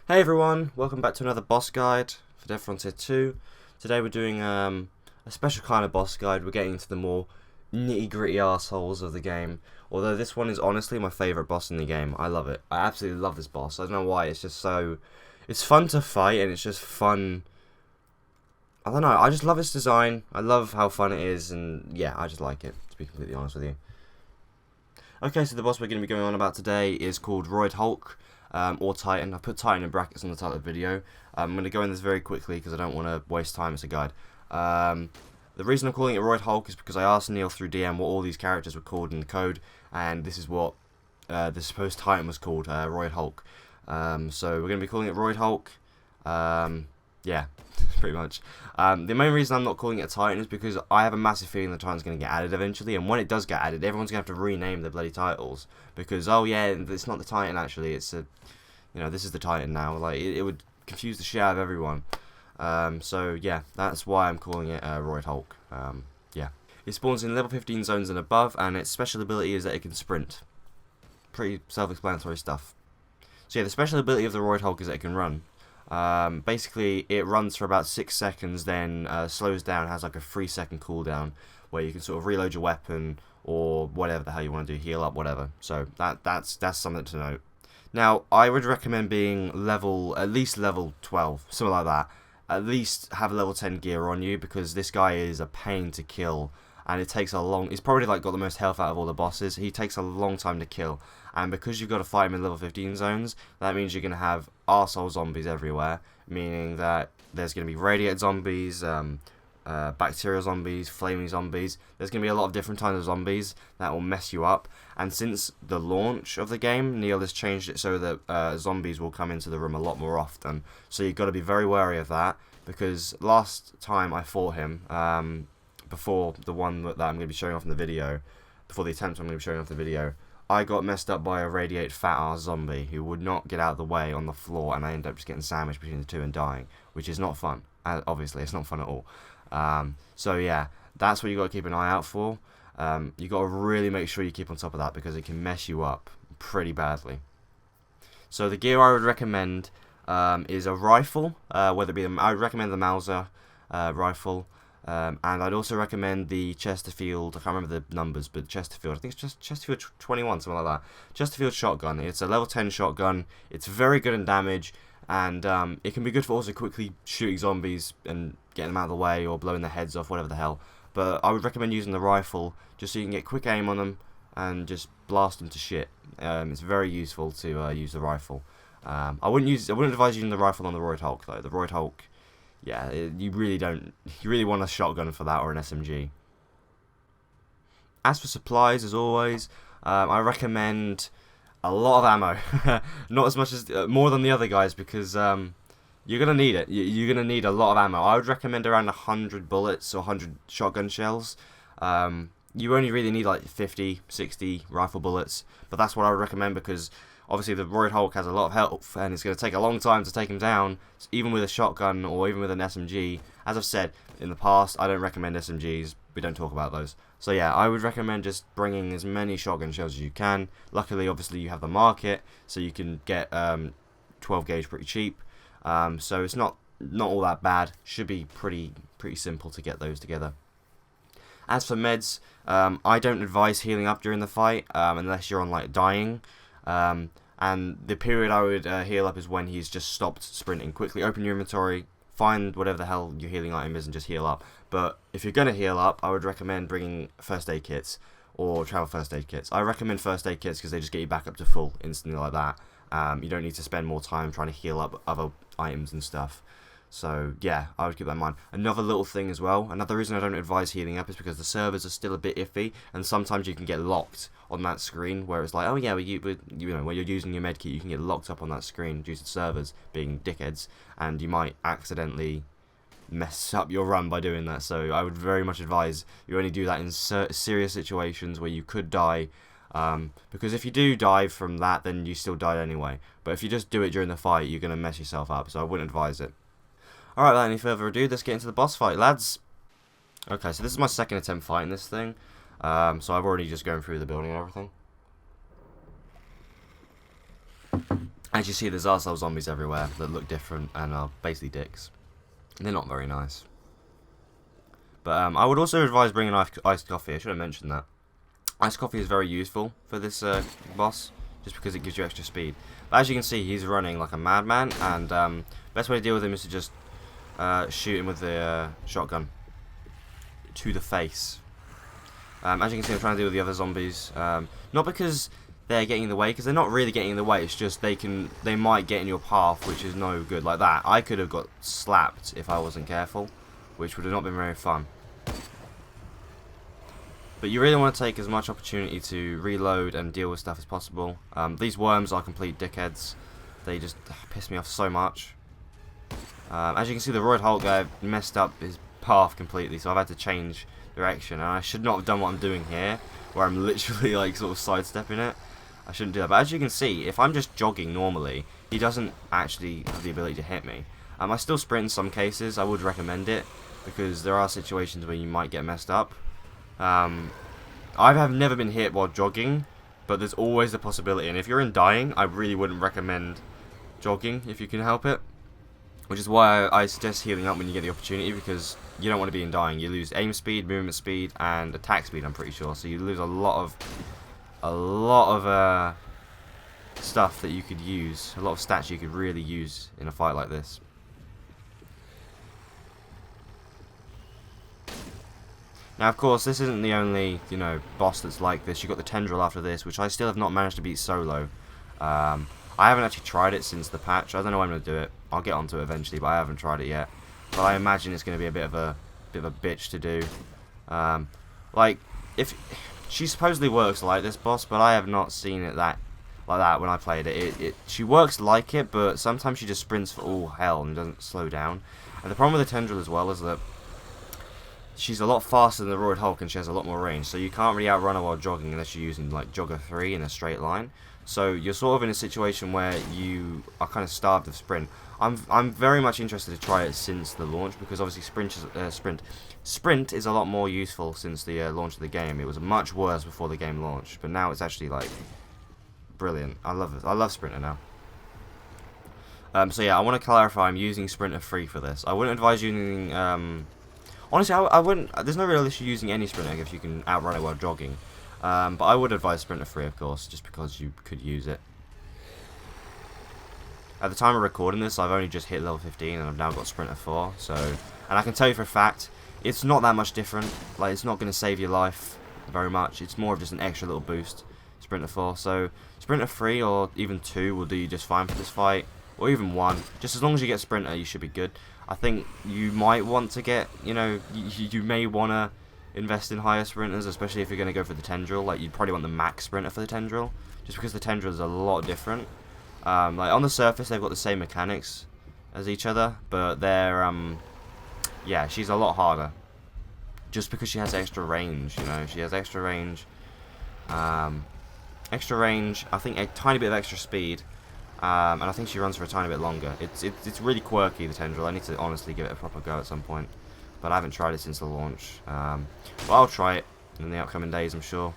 Hey everyone, welcome back to another boss guide for Dead Frontier 2. Today we're doing a special kind of boss guide. We're getting into the more nitty-gritty arseholes of the game. Although this one is honestly my favourite boss in the game. I love it. I absolutely love this boss. I don't know why, it's just so... It's fun to fight and it's just fun... I don't know, I just love its design. I love how fun it is and yeah, I just like it, to be completely honest with you. Okay, so the boss we're going to be going on about today is called Roid Hulk. Or Titan. I put Titan in brackets on the title of the video. I'm going to go in this very quickly because I don't want to waste time as a guide. The reason I'm calling it Roid Hulk is because I asked Neil through DM what all these characters were called in the code, and this is what the supposed Titan was called, Roid Hulk. So we're going to be calling it Roid Hulk. Yeah, pretty much. The main reason I'm not calling it a Titan is because I have a massive feeling the Titan's going to get added eventually, and when it does get added, everyone's going to have to rename the bloody titles, because, oh yeah, it's not the Titan actually, it's a, you know, this is the Titan now. Like, it would confuse the shit out of everyone. So yeah, that's why I'm calling it Roid Hulk. Yeah. It spawns in level 15 zones and above, and its special ability is that it can sprint. Pretty self-explanatory stuff. So yeah, the special ability of the Roid Hulk is that it can run. Basically, it runs for about 6 seconds, then slows down, has like a 3-second cooldown, where you can sort of reload your weapon, or whatever the hell you want to do, heal up, whatever. So that's something to note. Now, I would recommend being at least level 12, something like that. At least have level 10 gear on you, because this guy is a pain to kill, and it takes a long... He's probably like got the most health out of all the bosses. He takes a long time to kill, and because you've got to fight him in level 15 zones, that means you're going to have arsehole zombies everywhere, meaning that there's going to be radiated zombies, bacterial zombies, flaming zombies. There's going to be a lot of different kinds of zombies that will mess you up, and since the launch of the game, Neil has changed it so that zombies will come into the room a lot more often, so you've got to be very wary of that, because last time I fought him, before the one that I'm going to be showing off in the video, before the attempt I'm going to be showing off in the video, I got messed up by a radiated fat-ass zombie who would not get out of the way on the floor, and I ended up just getting sandwiched between the two and dying, which is not fun. Obviously, it's not fun at all. So yeah, that's what you got to keep an eye out for. You got to really make sure you keep on top of that, because it can mess you up pretty badly. So the gear I would recommend is a rifle, whether it be I would recommend the Mauser rifle. And I'd also recommend the Chesterfield, I can't remember the numbers, but Chesterfield, I think it's just Chesterfield 21, something like that. Chesterfield shotgun. It's a level 10 shotgun. It's very good in damage, and it can be good for also quickly shooting zombies and getting them out of the way, or blowing their heads off, whatever the hell. But I would recommend using the rifle, just so you can get quick aim on them and just blast them to shit. It's very useful to use the rifle. I wouldn't advise using the rifle on the Roid Hulk though. The Roid Hulk, yeah, you really want a shotgun for that, or an SMG. As for supplies, as always, I recommend a lot of ammo. Not as much as, more than the other guys, because you're going to need it. You're going to need a lot of ammo. I would recommend around 100 bullets or 100 shotgun shells. You only really need like 50, 60 rifle bullets, but that's what I would recommend, because obviously the Roid Hulk has a lot of health, and it's going to take a long time to take him down, even with a shotgun or even with an SMG. As I've said in the past, I don't recommend SMGs. We don't talk about those. So yeah, I would recommend just bringing as many shotgun shells as you can. Luckily, obviously, you have the market, so you can get 12 gauge pretty cheap. So it's not all that bad. Should be pretty simple to get those together. As for meds, I don't advise healing up during the fight unless you're on like dying. And the period I would heal up is when he's just stopped sprinting. Quickly open your inventory, find whatever the hell your healing item is, and just heal up. But if you're going to heal up, I would recommend bringing first aid kits, or travel first aid kits. I recommend first aid kits because they just get you back up to full instantly like that. You don't need to spend more time trying to heal up other items and stuff. So yeah, I would keep that in mind. Another little thing as well, another reason I don't advise healing up is because the servers are still a bit iffy, and sometimes you can get locked on that screen where it's like, oh yeah, when you're using your medkit, you can get locked up on that screen due to servers being dickheads, and you might accidentally mess up your run by doing that. So I would very much advise you only do that in serious situations where you could die, because if you do die from that, then you still died anyway. But if you just do it during the fight, you're going to mess yourself up, so I wouldn't advise it. Alright, without any further ado, let's get into the boss fight, lads. Okay, so this is my second attempt fighting this thing. So I've already just gone through the building and everything. As you see, there's arsehole zombies everywhere that look different and are basically dicks. They're not very nice. But I would also advise bringing iced coffee. I should have mentioned that. Iced coffee is very useful for this boss, just because it gives you extra speed. But as you can see, he's running like a madman, and best way to deal with him is to just shoot him with the shotgun to the face. As you can see, I'm trying to deal with the other zombies. Not because they're getting in the way, because they're not really getting in the way. It's just they might get in your path, which is no good. Like that, I could have got slapped if I wasn't careful, which would have not been very fun. But you really want to take as much opportunity to reload and deal with stuff as possible. These worms are complete dickheads. They just piss me off so much. As you can see, the Roid Hulk guy messed up his path completely, so I've had to change direction. And I should not have done what I'm doing here, where I'm literally like sort of sidestepping it. I shouldn't do that. But as you can see, if I'm just jogging normally, he doesn't actually have the ability to hit me. I still sprint in some cases. I would recommend it, because there are situations where you might get messed up. I have never been hit while jogging, but there's always the possibility. And if you're in dying, I really wouldn't recommend jogging if you can help it. Which is why I suggest healing up when you get the opportunity, because you don't want to be in dying. You lose aim speed, movement speed, and attack speed, I'm pretty sure. So you lose a lot of stuff that you could use, a lot of stats you could really use in a fight like this. Now, of course, this isn't the only, boss that's like this. You've got the Tendril after this, which I still have not managed to beat solo. I haven't actually tried it since the patch. I don't know when I'm going to do it. I'll get onto it eventually, but I haven't tried it yet. But I imagine it's going to be a bit of a bitch to do. If she supposedly works like this boss, but I have not seen it like that when I played it. She works like it, but sometimes she just sprints for all hell and doesn't slow down. And the problem with the Tendril as well is that she's a lot faster than the Roid Hulk, and she has a lot more range, so you can't really outrun her while jogging unless you're using like Jogger 3 in a straight line. So you're sort of in a situation where you are kind of starved of sprint. I'm very much interested to try it since the launch, because obviously sprint is a lot more useful since the launch of the game. It was much worse before the game launched, but now it's actually like brilliant. I love it. I love Sprinter now. So yeah, I want to clarify, I'm using Sprinter 3 for this. I wouldn't advise using honestly, I wouldn't. There's no real issue using any Sprinter if you can outrun it while jogging. But I would advise Sprinter 3, of course, just because you could use it. At the time of recording this, I've only just hit level 15, and I've now got Sprinter 4. And I can tell you for a fact, it's not that much different. Like, it's not going to save your life very much. It's more of just an extra little boost, Sprinter 4. So Sprinter 3 or even 2 will do you just fine for this fight, or even 1. Just as long as you get Sprinter, you should be good. I think you might want to get, you may want to invest in higher sprinters, especially if you're going to go for the Tendril. Like, you'd probably want the max sprinter for the Tendril, just because the Tendril is a lot different. Like, on the surface, they've got the same mechanics as each other, but they're, yeah, she's a lot harder. Just because she has extra range, she has extra range. I think a tiny bit of extra speed. And I think she runs for a tiny bit longer. It's really quirky, the Tendril. I need to honestly give it a proper go at some point. But I haven't tried it since the launch. But I'll try it in the upcoming days, I'm sure.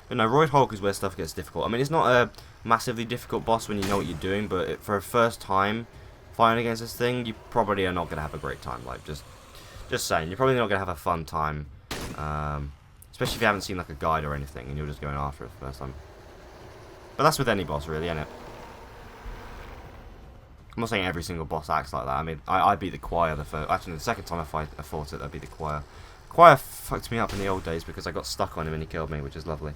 But no, Roid Hulk is where stuff gets difficult. I mean, it's not a massively difficult boss when you know what you're doing, but for a first time fighting against this thing, you probably are not going to have a great time. Like, just saying, you're probably not going to have a fun time. Especially if you haven't seen like a guide or anything and you're just going after it for the first time. But that's with any boss really, isn't it? I'm not saying every single boss acts like that. I mean, I beat the Choir actually the second time I fought it, I beat the Choir. Choir fucked me up in the old days because I got stuck on him and he killed me, which is lovely.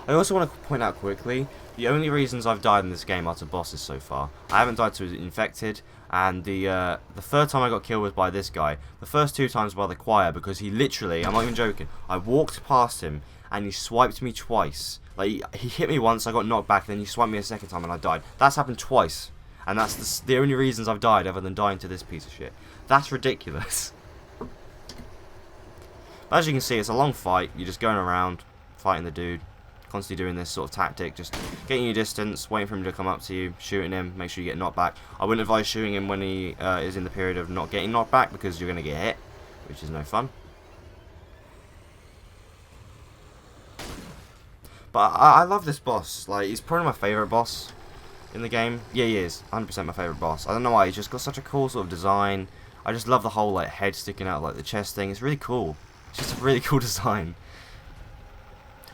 I also want to point out quickly, the only reasons I've died in this game are to bosses so far. I haven't died to Infected, and the third time I got killed was by this guy. The first 2 times by the Choir, because he literally, I'm not even joking, I walked past him and he swiped me twice. Like, he hit me once, I got knocked back, and then he swiped me a second time and I died. That's happened twice, and that's the only reasons I've died other than dying to this piece of shit. That's ridiculous. As you can see, it's a long fight. You're just going around, fighting the dude. Constantly doing this sort of tactic, just getting your distance, waiting for him to come up to you, shooting him, make sure you get knocked back. I wouldn't advise shooting him when he is in the period of not getting knocked back, because you're going to get hit, which is no fun. But I love this boss. Like, he's probably my favourite boss in the game. Yeah, he is. 100% my favourite boss. I don't know why. He's just got such a cool sort of design. I just love the whole, like, head sticking out, like, the chest thing. It's really cool. It's just a really cool design.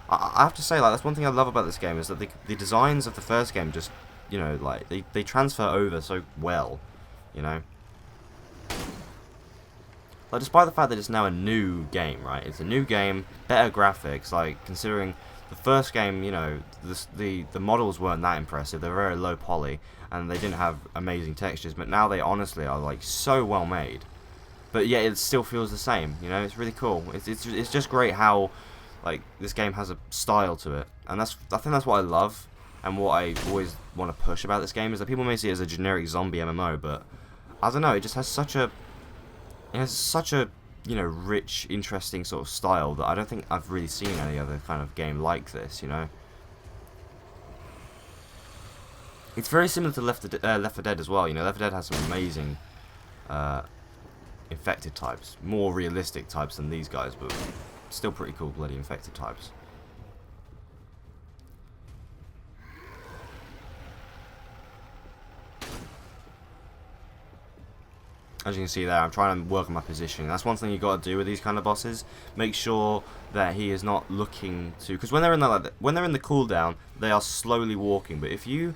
I have to say, like, that's one thing I love about this game, is that the designs of the first game just, you know, like, they transfer over so well, you know. Like, despite the fact that it's now a new game, right? It's a new game, better graphics, like, considering the first game, you know, the models weren't that impressive. They were very low poly, and they didn't have amazing textures, but now they honestly are, like, so well made. But yet it still feels the same, you know. It's really cool. It's just great how, like, this game has a style to it, and I think that's what I love, and what I always want to push about this game is that people may see it as a generic zombie MMO, but I don't know, it just has such a you know, rich, interesting sort of style that I don't think I've really seen any other kind of game like this, you know. It's very similar to Left 4 Dead as well, you know. Left 4 Dead has some amazing infected types, more realistic types than these guys, but still pretty cool bloody infected types. As you can see there, I'm trying to work on my positioning. That's one thing you got to do with these kind of bosses. Make sure that he is not looking to, because when they're in the cooldown, they are slowly walking. But if you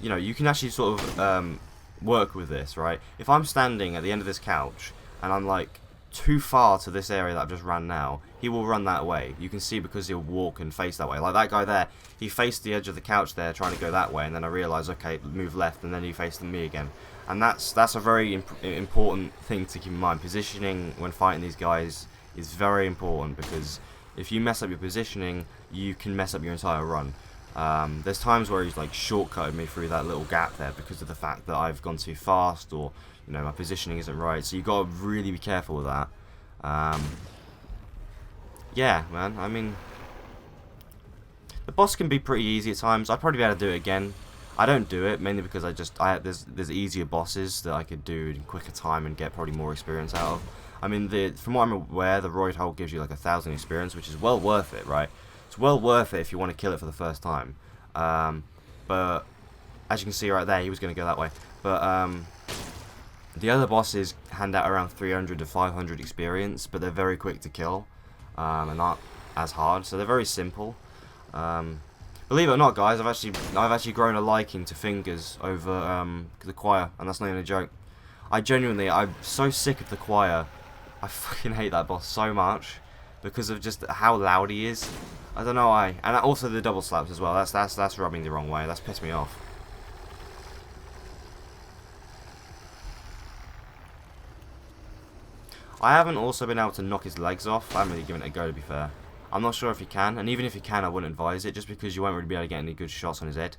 know, you can actually sort of work with this, right? If I'm standing at the end of this couch and I'm like too far to this area that I've just ran now, he will run that way. You can see, because he'll walk and face that way. Like that guy there, he faced the edge of the couch there trying to go that way, and then I realised, okay, move left, and then he faced me again. And that's a very important thing to keep in mind. Positioning when fighting these guys is very important, because if you mess up your positioning, you can mess up your entire run. There's times where he's like shortcutted me through that little gap there because of the fact that I've gone too fast, or you know, my positioning isn't right. So you've got to really be careful with that. Yeah, man. I mean, the boss can be pretty easy at times. I'd probably be able to do it again. I don't do it mainly because there's easier bosses that I could do in quicker time and get probably more experience out of. I mean, from what I'm aware, the Roid Hulk gives you like 1,000 experience, which is well worth it, right? It's well worth it if you want to kill it for the first time. But as you can see right there, he was going to go that way. But the other bosses hand out around 300 to 500 experience, but they're very quick to kill, and not as hard. So they're very simple. Believe it or not, guys, I've actually grown a liking to fingers over the choir, and that's not even a joke. I'm so sick of the choir. I fucking hate that boss so much because of just how loud he is. I don't know why, and also the double slaps as well. That's rubbing the wrong way. That's pissed me off. I haven't also been able to knock his legs off. I haven't really given it a go, to be fair. I'm not sure if you can, and even if you can, I wouldn't advise it, just because you won't really be able to get any good shots on his head.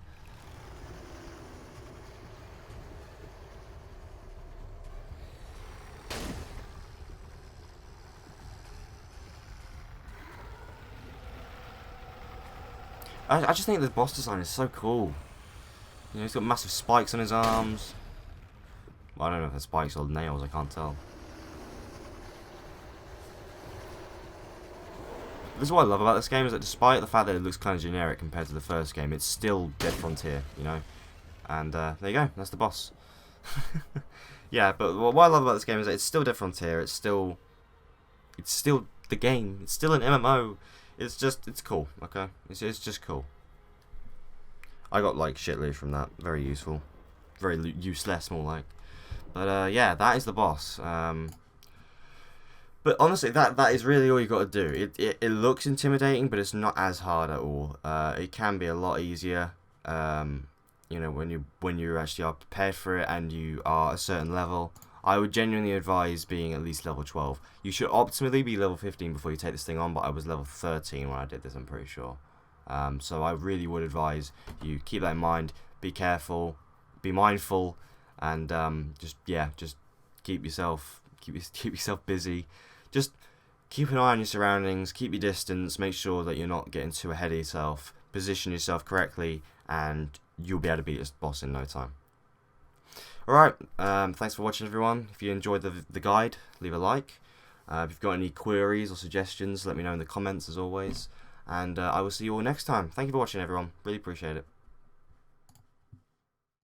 I just think the boss design is so cool. You know, he's got massive spikes on his arms. Well, I don't know if they're spikes or nails, I can't tell. This is what I love about this game, is that despite the fact that it looks kind of generic compared to the first game, it's still Dead Frontier, you know. And there you go, that's the boss. Yeah, but what I love about this game is that it's still Dead Frontier. It's still the game. It's still an MMO. It's cool. Okay, it's just cool. I got like shit loot from that. Very useful, very useless, more like. But yeah, that is the boss. But honestly, that is really all you got to do. It looks intimidating, but it's not as hard at all. It can be a lot easier. You know, when you actually are prepared for it and you are a certain level. I would genuinely advise being at least level 12. You should optimally be level 15 before you take this thing on, but I was level 13 when I did this, I'm pretty sure. So I really would advise you keep that in mind. Be careful, be mindful, and just keep yourself busy. Just keep an eye on your surroundings, keep your distance, make sure that you're not getting too ahead of yourself, position yourself correctly, and you'll be able to beat this boss in no time. Alright, thanks for watching, everyone. If you enjoyed the guide, leave a like. If you've got any queries or suggestions, let me know in the comments, as always. and I will see you all next time. Thank you for watching, everyone. Really appreciate it.